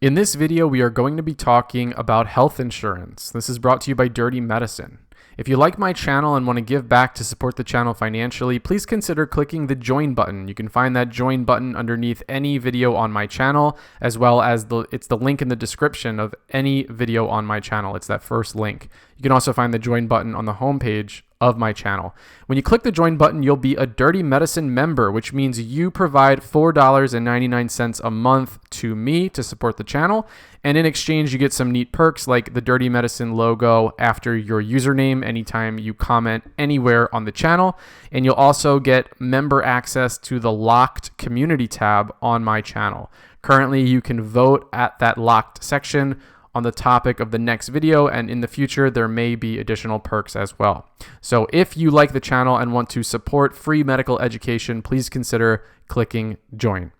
In this video, we are going to be talking about health insurance. This is brought to you by Dirty Medicine. If you like my channel and want to give back to support the channel financially, please consider clicking the join button. You can find that join button underneath any video on my channel, as well as it's the link in the description of any video on my channel. It's that first link. You can also find the join button on the homepage of my channel. When you click the join button, you'll be a Dirty Medicine member, which means you provide $4.99 a month to me to support the channel. And in exchange, you get some neat perks like the Dirty Medicine logo after your username anytime you comment anywhere on the channel. And you'll also get member access to the locked community tab on my channel. Currently, you can vote at that locked section on the topic of the next video, and in the future there may be additional perks as well. So if you like the channel and want to support free medical education, please consider clicking join.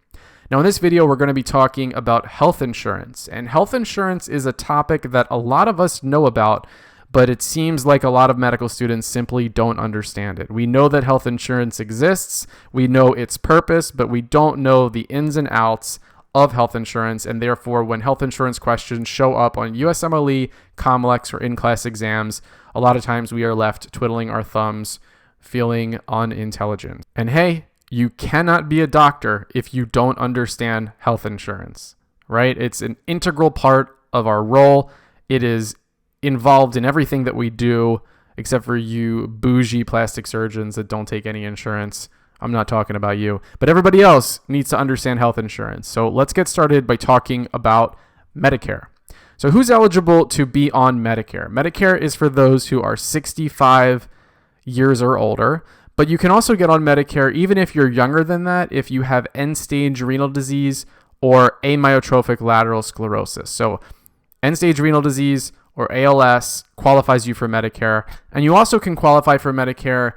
Now in this video we're going to be talking about health insurance, and health insurance is a topic that a lot of us know about, but it seems like a lot of medical students simply don't understand it. We know that health insurance exists, we know its purpose, but we don't know the ins and outs of health insurance, and therefore when health insurance questions show up on USMLE, COMLEX, or in-class exams, a lot of times we are left twiddling our thumbs, feeling unintelligent. And hey, you cannot be a doctor if you don't understand health insurance, right? It's an integral part of our role. It is involved in everything that we do, except for you bougie plastic surgeons that don't take any insurance. I'm not talking about you, but everybody else needs to understand health insurance. So let's get started by talking about Medicare. So who's eligible to be on Medicare? Medicare is for those who are 65 years or older, but you can also get on Medicare even if you're younger than that, if you have end-stage renal disease or amyotrophic lateral sclerosis. So end-stage renal disease or ALS qualifies you for Medicare, and you also can qualify for Medicare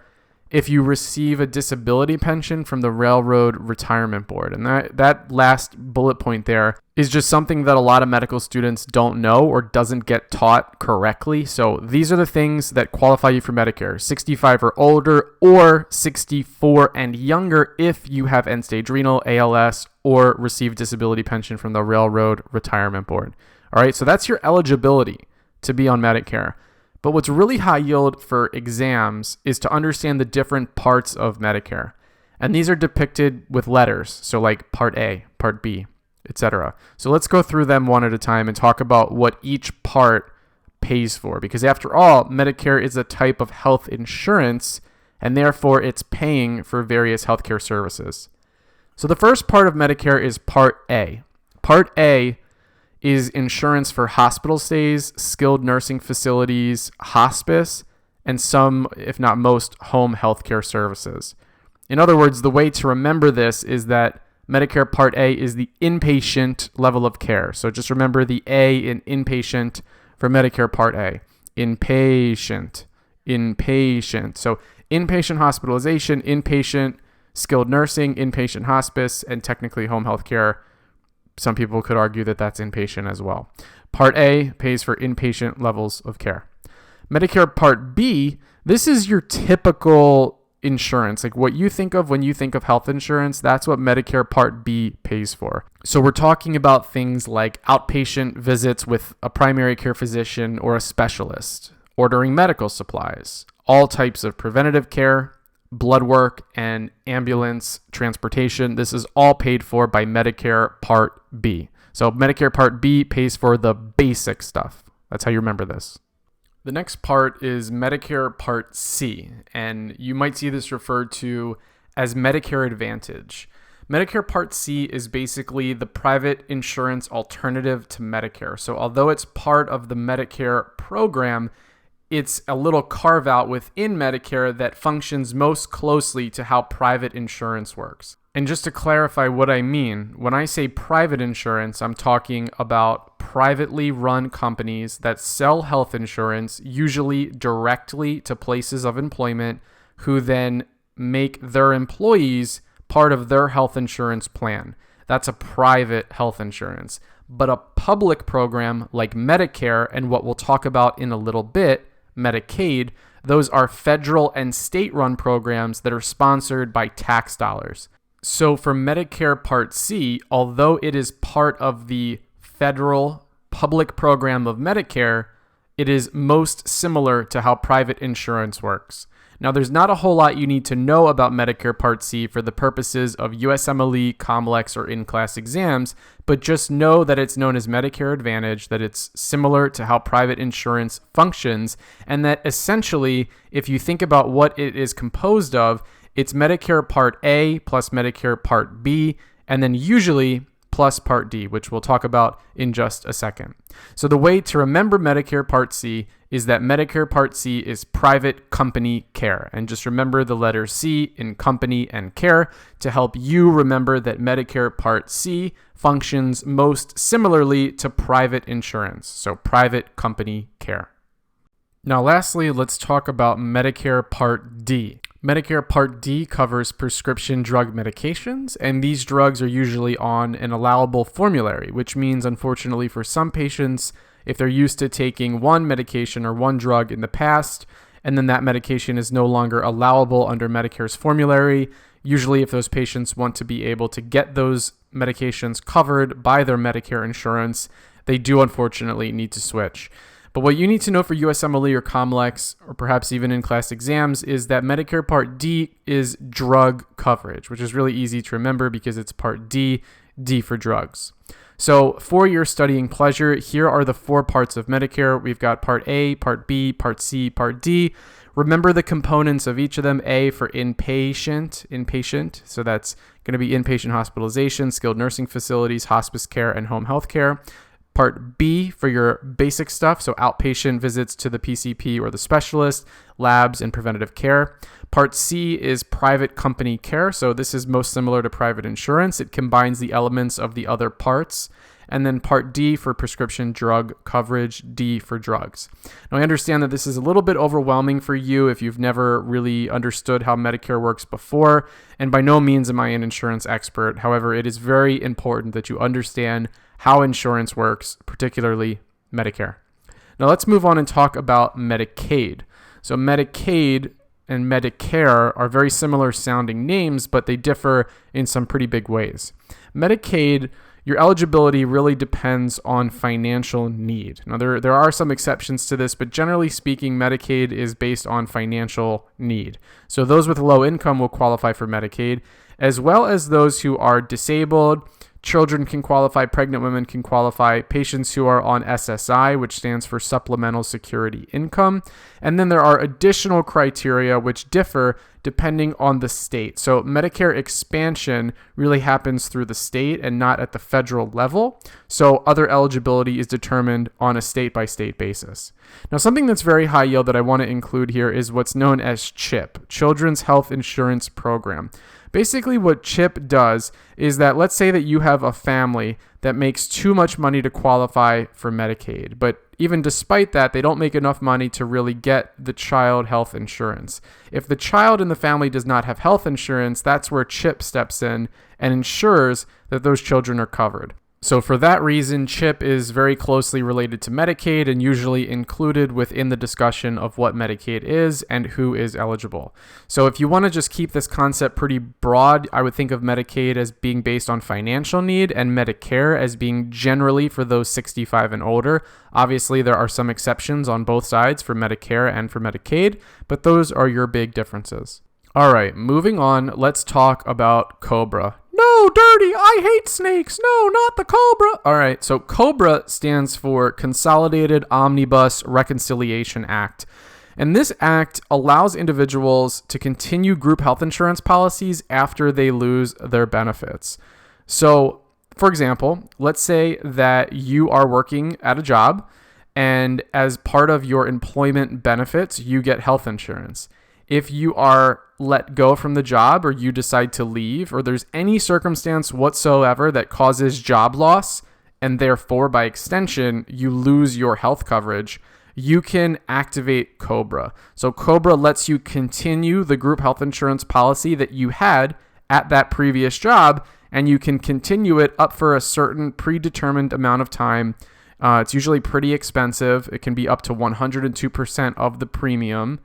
if you receive a disability pension from the Railroad Retirement Board. And that last bullet point there is just something that a lot of medical students don't know or doesn't get taught correctly. So these are the things that qualify you for Medicare: 65 or older, or 64 and younger if you have end-stage renal, ALS, or receive disability pension from the Railroad Retirement Board. All right, so that's your eligibility to be on Medicare. But what's really high yield for exams is to understand the different parts of Medicare. And these are depicted with letters, so like Part A, Part B, etc. So let's go through them one at a time and talk about what each part pays for. Because after all, Medicare is a type of health insurance, and therefore it's paying for various healthcare services. So the first part of Medicare is Part A. Part A is insurance for hospital stays, skilled nursing facilities, hospice, and some, if not most, home healthcare services. In other words, the way to remember this is that Medicare Part A is the inpatient level of care. So just remember the A in inpatient for Medicare Part A. Inpatient, inpatient. So inpatient hospitalization, inpatient skilled nursing, inpatient hospice, and technically home healthcare. Some people could argue that that's inpatient as well. Part A pays for inpatient levels of care. Medicare Part B, this is your typical insurance. Like what you think of when you think of health insurance, that's what Medicare Part B pays for. So we're talking about things like outpatient visits with a primary care physician or a specialist, ordering medical supplies, all types of preventative care, blood work, and ambulance transportation. This is all paid for by Medicare Part B. So Medicare Part B pays for the basic stuff. That's how you remember this. The next part is Medicare Part C, and you might see this referred to as Medicare Advantage. Medicare Part C is basically the private insurance alternative to Medicare. So although it's part of the Medicare program, it's a little carve out within Medicare that functions most closely to how private insurance works. And just to clarify what I mean, when I say private insurance, I'm talking about privately run companies that sell health insurance, usually directly to places of employment, who then make their employees part of their health insurance plan. That's a private health insurance. But a public program like Medicare, and what we'll talk about in a little bit, Medicaid, those are federal and state-run programs that are sponsored by tax dollars. So for Medicare Part C, although it is part of the federal public program of Medicare, it is most similar to how private insurance works. Now, there's not a whole lot you need to know about Medicare Part C for the purposes of USMLE, COMLEX, or in-class exams, but just know that it's known as Medicare Advantage, that it's similar to how private insurance functions, and that essentially, if you think about what it is composed of, it's Medicare Part A plus Medicare Part B, and then usually plus Part D, which we'll talk about in just a second. So the way to remember Medicare Part C is that Medicare Part C is private company care. And just remember the letter C in company and care to help you remember that Medicare Part C functions most similarly to private insurance, so private company care. Now, lastly, let's talk about Medicare Part D. Medicare Part D covers prescription drug medications, and these drugs are usually on an allowable formulary, which means, unfortunately, for some patients, if they're used to taking one medication or one drug in the past, and then that medication is no longer allowable under Medicare's formulary, usually if those patients want to be able to get those medications covered by their Medicare insurance, they do unfortunately need to switch. But what you need to know for USMLE or COMLEX, or perhaps even in-class exams, is that Medicare Part D is drug coverage, which is really easy to remember because it's Part D, D for drugs. So for your studying pleasure, here are the 4 parts of Medicare. We've got Part A, Part B, Part C, Part D. Remember the components of each of them. A for inpatient. So that's going to be inpatient hospitalization, skilled nursing facilities, hospice care, and home health care. Part B for your basic stuff, so outpatient visits to the PCP or the specialist, labs, and preventative care. Part C is private company care, so this is most similar to private insurance. It combines the elements of the other parts. And then Part D for prescription drug coverage, D for drugs. Now, I understand that this is a little bit overwhelming for you if you've never really understood how Medicare works before, and by no means am I an insurance expert. However, it is very important that you understand how insurance works, particularly Medicare. Now, let's move on and talk about Medicaid. So Medicaid and Medicare are very similar sounding names, but they differ in some pretty big ways. Medicaid, your eligibility really depends on financial need. Now, there are some exceptions to this, but generally speaking, Medicaid is based on financial need. So those with low income will qualify for Medicaid, as well as those who are disabled. Children can qualify, pregnant women can qualify, patients who are on SSI, which stands for Supplemental Security Income. And then there are additional criteria which differ depending on the state. So Medicare expansion really happens through the state and not at the federal level. So other eligibility is determined on a state-by-state basis. Now, something that's very high yield that I want to include here is what's known as CHIP, Children's Health Insurance Program. Basically, what CHIP does is that let's say that you have a family that makes too much money to qualify for Medicaid, but even despite that, they don't make enough money to really get the child health insurance. If the child in the family does not have health insurance, that's where CHIP steps in and ensures that those children are covered. So for that reason, CHIP is very closely related to Medicaid and usually included within the discussion of what Medicaid is and who is eligible. So if you want to just keep this concept pretty broad, I would think of Medicaid as being based on financial need and Medicare as being generally for those 65 and older. Obviously, there are some exceptions on both sides for Medicare and for Medicaid, but those are your big differences. All right, moving on, let's talk about COBRA. No, Dirty, I hate snakes. No, not the COBRA. All right, so COBRA stands for Consolidated Omnibus Reconciliation Act. And this act allows individuals to continue group health insurance policies after they lose their benefits. So, for example, let's say that you are working at a job, and as part of your employment benefits, you get health insurance. If you are let go from the job or you decide to leave or there's any circumstance whatsoever that causes job loss and therefore by extension you lose your health coverage, you can activate COBRA. So COBRA lets you continue the group health insurance policy that you had at that previous job, and you can continue it up for a certain predetermined amount of time. It's usually pretty expensive. It can be up to 102% of the premium.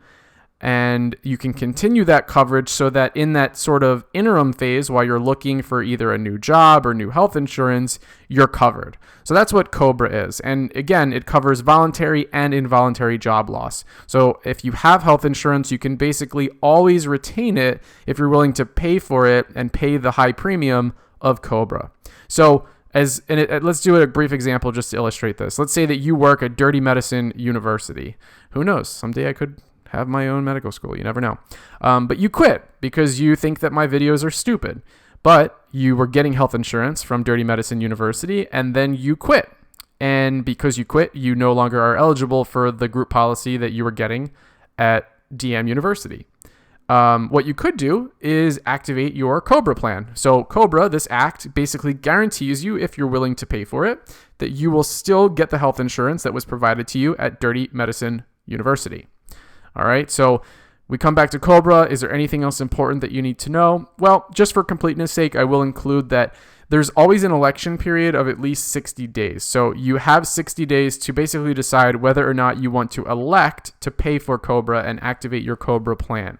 and you can continue that coverage so that in that sort of interim phase while you're looking for either a new job or new health insurance, you're covered. So that's what COBRA is. And again, it covers voluntary and involuntary job loss. So if you have health insurance, you can basically always retain it if you're willing to pay for it and pay the high premium of COBRA. So let's do a brief example just to illustrate this. Let's say that you work at Dirty Medicine University. Who knows? Someday I could have my own medical school. You never know. But you quit because you think that my videos are stupid. But you were getting health insurance from Dirty Medicine University, and then you quit. And because you quit, you no longer are eligible for the group policy that you were getting at DM University. What you could do is activate your COBRA plan. So COBRA, this act, basically guarantees you, if you're willing to pay for it, that you will still get the health insurance that was provided to you at Dirty Medicine University. All right, so we come back to COBRA. Is there anything else important that you need to know? Well, just for completeness sake, I will include that there's always an election period of at least 60 days. So you have 60 days to basically decide whether or not you want to elect to pay for COBRA and activate your COBRA plan.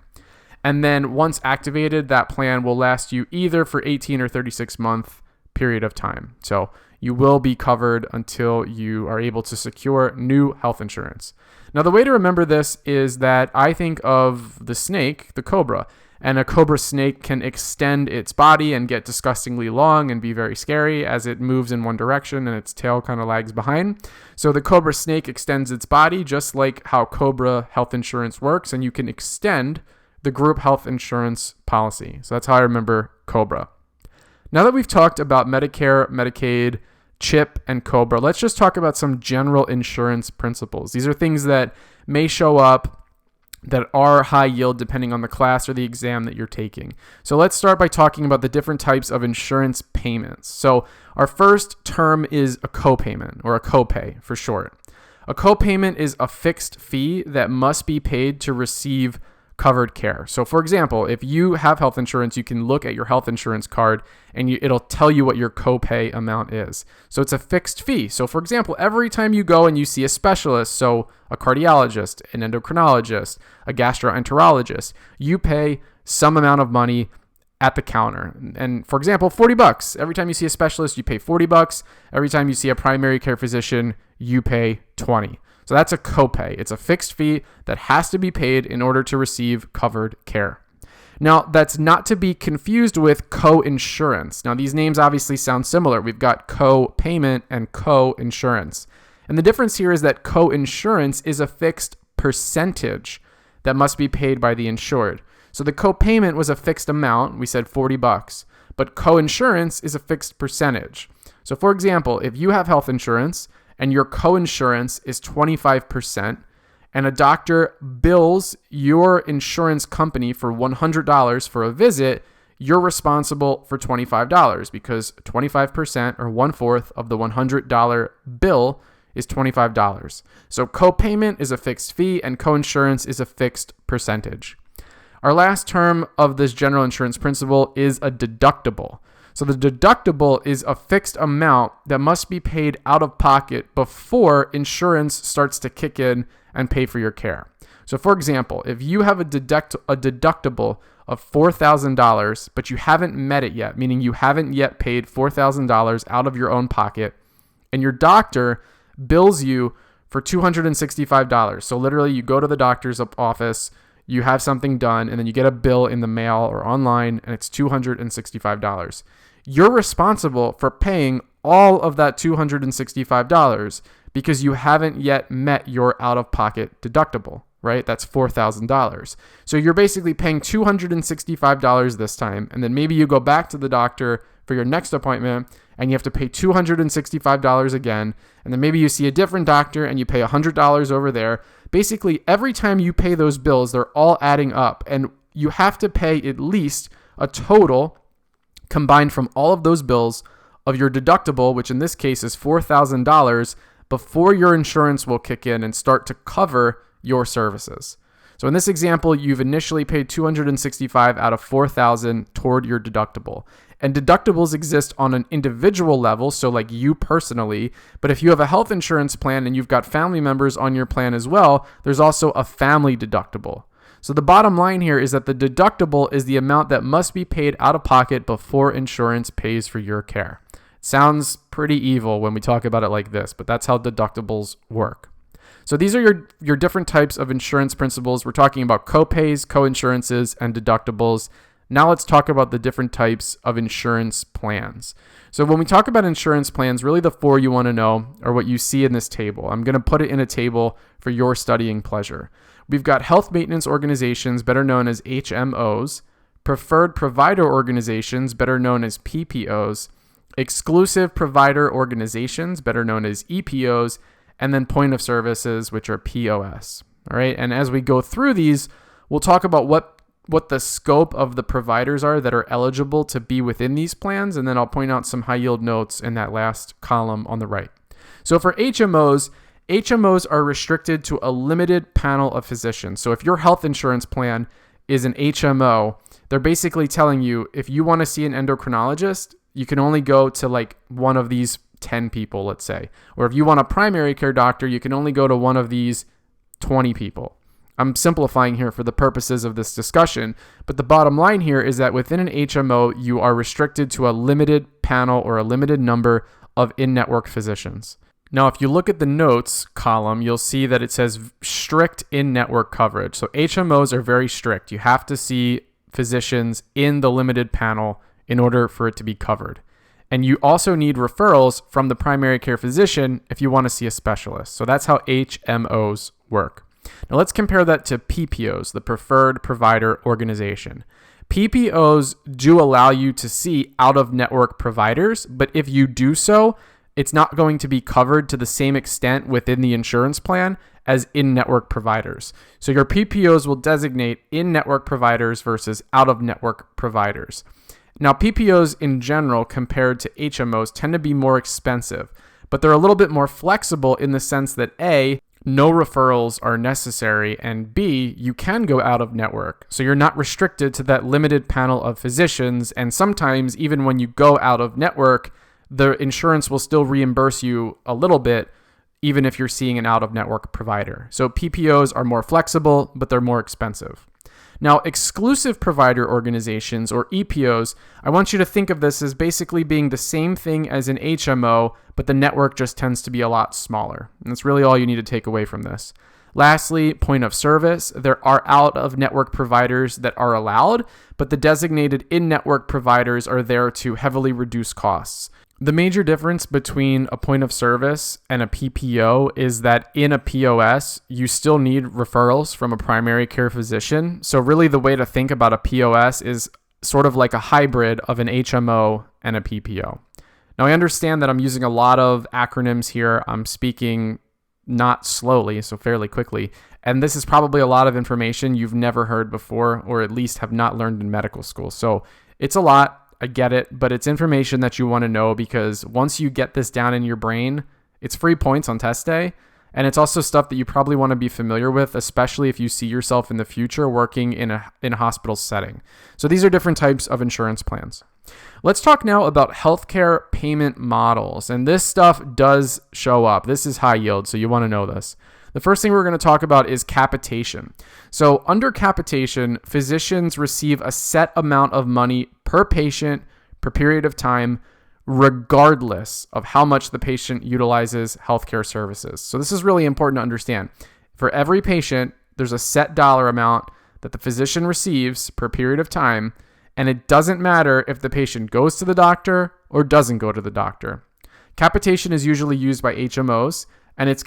And then once activated, that plan will last you either for 18 or 36 month period of time. So you will be covered until you are able to secure new health insurance. Now, the way to remember this is that I think of the snake, the cobra, and a cobra snake can extend its body and get disgustingly long and be very scary as it moves in one direction and its tail kind of lags behind. So the cobra snake extends its body just like how COBRA health insurance works, and you can extend the group health insurance policy. So that's how I remember COBRA. Now that we've talked about Medicare, Medicaid, CHIP, and COBRA, let's just talk about some general insurance principles. These are things that may show up that are high yield depending on the class or the exam that you're taking. So let's start by talking about the different types of insurance payments. So our first term is a copayment, or a copay for short. A copayment is a fixed fee that must be paid to receive covered care. So for example, if you have health insurance, you can look at your health insurance card and it'll tell you what your copay amount is. So it's a fixed fee. So for example, every time you go and you see a specialist, so a cardiologist, an endocrinologist, a gastroenterologist, you pay some amount of money at the counter. And for example, $40. Every time you see a specialist, you pay $40. Every time you see a primary care physician, you pay $20. So that's a copay. It's a fixed fee that has to be paid in order to receive covered care. Now, that's not to be confused with co-insurance. Now, these names obviously sound similar. We've got co-payment and co-insurance. And the difference here is that co-insurance is a fixed percentage that must be paid by the insured. So the co-payment was a fixed amount. We said $40. But co-insurance is a fixed percentage. So for example, if you have health insurance and your co-insurance is 25%, and a doctor bills your insurance company for $100 for a visit, you're responsible for $25 because 25% or 1/4 of the $100 bill is $25. So copayment is a fixed fee and coinsurance is a fixed percentage. Our last term of this general insurance principle is a deductible. So the deductible is a fixed amount that must be paid out of pocket before insurance starts to kick in and pay for your care. So for example, if you have a deductible of $4,000, but you haven't met it yet, meaning you haven't yet paid $4,000 out of your own pocket, and your doctor bills you for $265. So literally you go to the doctor's office, you have something done, and then you get a bill in the mail or online, and it's $265. You're responsible for paying all of that $265 because you haven't yet met your out-of-pocket deductible, right? That's $4,000. So you're basically paying $265 this time, and then maybe you go back to the doctor for your next appointment, and you have to pay $265 again, and then maybe you see a different doctor and you pay $100 over there. Basically, every time you pay those bills, they're all adding up, and you have to pay at least a total combined from all of those bills of your deductible, which in this case is $4,000, before your insurance will kick in and start to cover your services. So in this example, you've initially paid $265 out of $4,000 toward your deductible. And deductibles exist on an individual level, so like you personally, but if you have a health insurance plan and you've got family members on your plan as well, there's also a family deductible. So the bottom line here is that the deductible is the amount that must be paid out of pocket before insurance pays for your care. Sounds pretty evil when we talk about it like this, but that's how deductibles work. So these are your different types of insurance principles. We're talking about copays, coinsurances, and deductibles. Now let's talk about the different types of insurance plans. So when we talk about insurance plans, really the four you want to know are what you see in this table. I'm going to put it in a table for your studying pleasure. We've got health maintenance organizations, better known as HMOs, preferred provider organizations, better known as PPOs, exclusive provider organizations, better known as EPOs, and then point of services, which are POS. All right. And as we go through these, we'll talk about what the scope of the providers are that are eligible to be within these plans. And then I'll point out some high yield notes in that last column on the right. So for HMOs are restricted to a limited panel of physicians. So if your health insurance plan is an HMO, they're basically telling you if you want to see an endocrinologist, you can only go to like one of these 10 people, let's say. Or if you want a primary care doctor, you can only go to one of these 20 people. I'm simplifying here for the purposes of this discussion, but the bottom line here is that within an HMO, you are restricted to a limited panel or a limited number of in-network physicians. Now, if you look at the notes column, you'll see that it says strict in-network coverage. So HMOs are very strict. You have to see physicians in the limited panel in order for it to be covered. And you also need referrals from the primary care physician if you want to see a specialist. So that's how HMOs work. Now let's compare that to PPOs, the preferred provider organization. PPOs do allow you to see out-of-network providers, but if you do so, it's not going to be covered to the same extent within the insurance plan as in-network providers. So your PPOs will designate in-network providers versus out-of-network providers. Now, PPOs in general compared to HMOs tend to be more expensive, but they're a little bit more flexible in the sense that A, no referrals are necessary, and B, you can go out of network. So you're not restricted to that limited panel of physicians, and sometimes even when you go out of network, the insurance will still reimburse you a little bit, even if you're seeing an out-of-network provider. So PPOs are more flexible, but they're more expensive. Now, exclusive provider organizations, or EPOs, I want you to think of this as basically being the same thing as an HMO, but the network just tends to be a lot smaller. And that's really all you need to take away from this. Lastly, point of service. There are out-of-network providers that are allowed, but the designated in-network providers are there to heavily reduce costs. The major difference between a point of service and a PPO is that in a POS, you still need referrals from a primary care physician. So really the way to think about a POS is sort of like a hybrid of an HMO and a PPO. Now I understand that I'm using a lot of acronyms here. I'm speaking not slowly, so fairly quickly. And this is probably a lot of information you've never heard before, or at least have not learned in medical school. So it's a lot. I get it, but it's information that you want to know because once you get this down in your brain, it's free points on test day. And it's also stuff that you probably want to be familiar with, especially if you see yourself in the future working in a hospital setting. So these are different types of insurance plans. Let's talk now about healthcare payment models. And this stuff does show up. This is high yield, so you want to know this. The first thing we're going to talk about is capitation. So under capitation, physicians receive a set amount of money per patient per period of time, regardless of how much the patient utilizes healthcare services. So this is really important to understand. For every patient, there's a set dollar amount that the physician receives per period of time, and it doesn't matter if the patient goes to the doctor or doesn't go to the doctor. Capitation is usually used by HMOs, and it's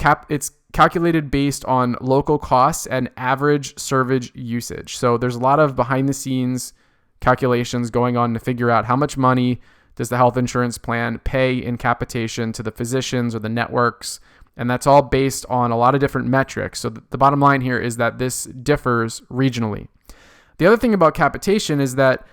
calculated based on local costs and average service usage. So there's a lot of behind the scenes calculations going on to figure out how much money does the health insurance plan pay in capitation to the physicians or the networks. And that's all based on a lot of different metrics. So the bottom line here is that this differs regionally. The other thing about capitation is that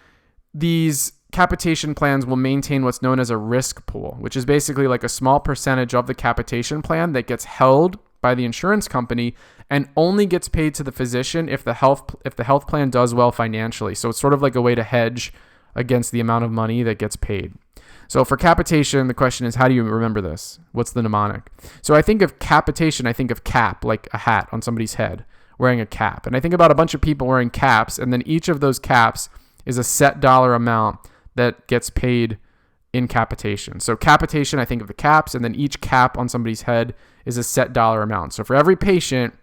these capitation plans will maintain what's known as a risk pool, which is basically like a small percentage of the capitation plan that gets held by the insurance company and only gets paid to the physician if the health plan does well financially. So it's sort of like a way to hedge against the amount of money that gets paid. So for capitation, the question is, how do you remember this? What's the mnemonic? So I think of capitation, I think of cap, like a hat on somebody's head, wearing a cap. And I think about a bunch of people wearing caps, and then each of those caps is a set dollar amount that gets paid in capitation. So capitation, I think of the caps, and then each cap on somebody's head is a set dollar amount. So for every patient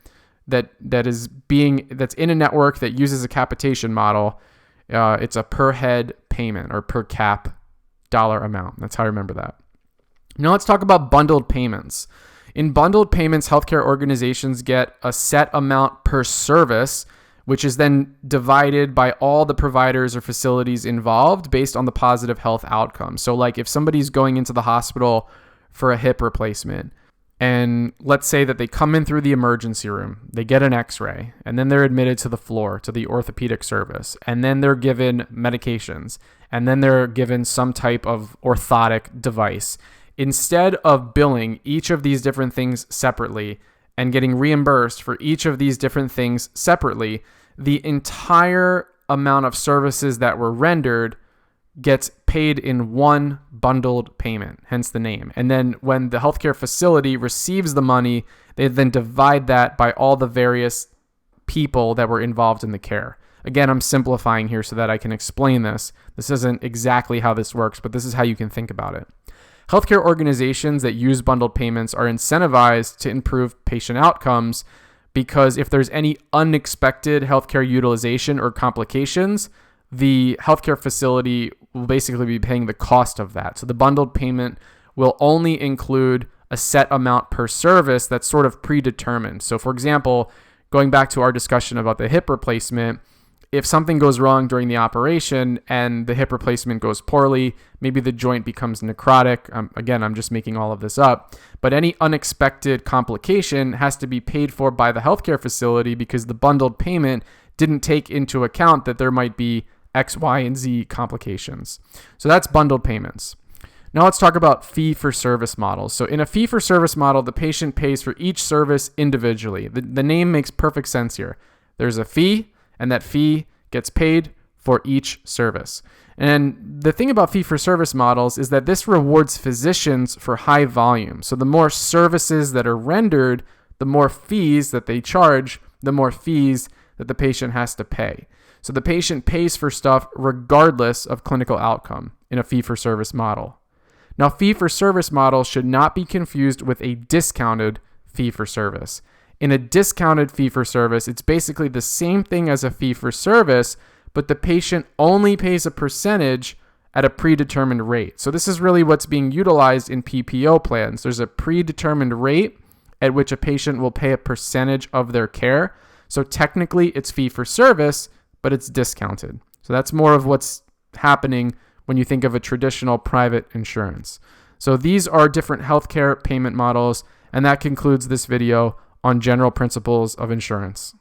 that's in a network that uses a capitation model, it's a per head payment or per cap dollar amount. That's how I remember that. Now let's talk about bundled payments. In bundled payments, healthcare organizations get a set amount per service, which is then divided by all the providers or facilities involved based on the positive health outcome. So like if somebody's going into the hospital for a hip replacement, and let's say that they come in through the emergency room, they get an x-ray, and then they're admitted to the floor, to the orthopedic service, and then they're given medications, and then they're given some type of orthotic device. Instead of billing each of these different things separately and getting reimbursed for each of these different things separately, the entire amount of services that were rendered gets paid in one bundled payment, hence the name. And then when the healthcare facility receives the money, they then divide that by all the various people that were involved in the care. Again, I'm simplifying here so that I can explain this. This isn't exactly how this works, but this is how you can think about it. Healthcare organizations that use bundled payments are incentivized to improve patient outcomes because if there's any unexpected healthcare utilization or complications, the healthcare facility will basically be paying the cost of that. So the bundled payment will only include a set amount per service that's sort of predetermined. So for example, going back to our discussion about the hip replacement, if something goes wrong during the operation and the hip replacement goes poorly, maybe the joint becomes necrotic. Again, I'm just making all of this up. But any unexpected complication has to be paid for by the healthcare facility because the bundled payment didn't take into account that there might be X, Y, and Z complications. So that's bundled payments. Now let's talk about fee-for-service models. So in a fee-for-service model, the patient pays for each service individually. The name makes perfect sense here. There's a fee, and that fee gets paid for each service. And the thing about fee-for-service models is that this rewards physicians for high volume. So the more services that are rendered, the more fees that they charge, the more fees that the patient has to pay. So the patient pays for stuff regardless of clinical outcome in a fee-for-service model. Now, fee-for-service models should not be confused with a discounted fee-for-service. In a discounted fee-for-service, it's basically the same thing as a fee-for-service, but the patient only pays a percentage at a predetermined rate. So this is really what's being utilized in PPO plans. There's a predetermined rate at which a patient will pay a percentage of their care. So technically, it's fee-for-service, but it's discounted. So that's more of what's happening when you think of a traditional private insurance. So these are different healthcare payment models, and that concludes this video on general principles of insurance.